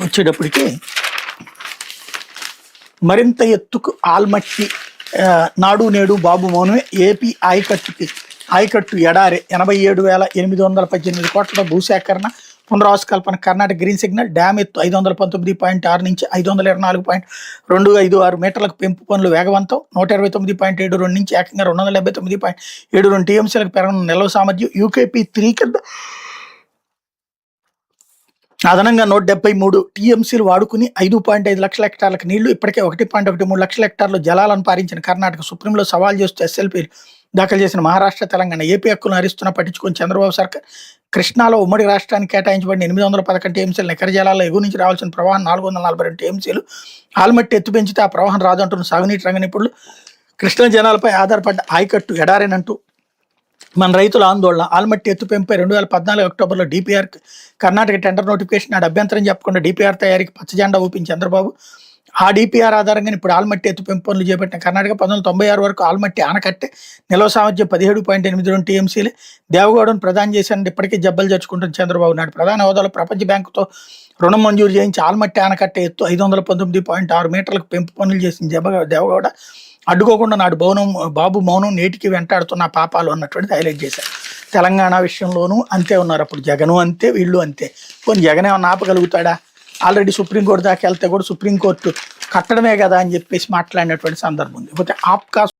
వచ్చేటప్పటికి మరింత ఎత్తుకు ఆల్మట్టి నాడు నేడు బాబు మౌనమే ఏపీ ఆయకట్టు ఎడారి 87,818 కోట్ల భూసేకరణ పునరావకల్పన కర్ణాటక గ్రీన్ సిగ్నల్ డ్యామ్ ఎత్తు 519.6 నుంచి 524.256 మీటర్లకు పెంపు పనులు వేగవంతం 129.72 నుంచి ఏకంగా 279.72 టీఎంసీలకు పెరగనున్న నిల్వ సామర్థ్యం యూకేపీ 3 కింద అదనంగా 173 టీఎంసీలు వాడుకుని 5.5 లక్షల హెక్టార్లకు నీళ్లు ఇప్పటికే 1.13 లక్షల హెక్టార్లు జలాలను పారించిన కర్ణాటక సుప్రీంలో సవాల్ చేస్తూ ఎస్ఎల్పీలు దాఖలు చేసిన మహారాష్ట్ర తెలంగాణ ఏపీ హక్కులను హరిస్తున్నా పట్టించుకుని చంద్రబాబు సర్కార్ కృష్ణాలో ఉమ్మడి రాష్ట్రానికి కేటాయించబడిన 811 టీఎంసీలు నికర జలాల్లో ఎగువ నుంచి రావాల్సిన ప్రవాహం 442 టీఎంసీలు ఆల్మట్టి ఎత్తు పెంచితే ఆ ప్రవాహం రాదంటున్న సాగునీటి రంగ నిపుణులు కృష్ణా జనాలపై ఆధారపడ్డ ఆయకట్టు ఎడారేనంటూ మన రైతుల ఆందోళన ఆల్మట్టి ఎత్తు పెంపై 2014 అక్టోబర్లో డిపిఆర్ కర్ణాటక టెండర్ నోటిఫికేషన్ నాడు అభ్యంతరం చెప్పకుండా డిపిఆర్ తయారీకి పచ్చజెండా ఊపించి చంద్రబాబు ఆ డిపిఆర్ ఆధారంగా ఇప్పుడు ఆల్మట్టి ఎత్తు పెంపు పనులు చేపట్టిన కర్ణాటక 1996 వరకు ఆల్మట్టి ఆనకట్టే నిల్వ సామర్థ్యం 17.82 టీఎంసీలే దేవగౌడను ప్రదానం చేశానని ఇప్పటికీ జబ్బలు జరుచుకుంటున్న చంద్రబాబు నాయుడు ప్రధాన హోదాలో ప్రపంచ బ్యాంకుతో రుణం మంజూరు చేయించి ఆల్మట్టి ఆనకట్టే ఎత్తు 519.6 మీటర్లకు పెంపు పనులు చేసిన దేవగౌడ అడ్డుకోకుండా నాడు బాబు మౌనం నేటికి వెంటాడుతున్న పాపాలు అన్నటువంటిది హైలైట్ చేశారు. తెలంగాణ విషయంలోనూ అంతే ఉన్నారు. అప్పుడు జగను అంతే, వీళ్ళు అంతే. కొన్ని జగన్ ఏమన్నా ఆపగలుగుతాడా? ఆల్రెడీ సుప్రీంకోర్టు దాకా వెళ్తే కూడా సుప్రీంకోర్టు కట్టడమే కదా అని చెప్పేసి మాట్లాడినటువంటి సందర్భం ఉంది. పోతే ఆప్కా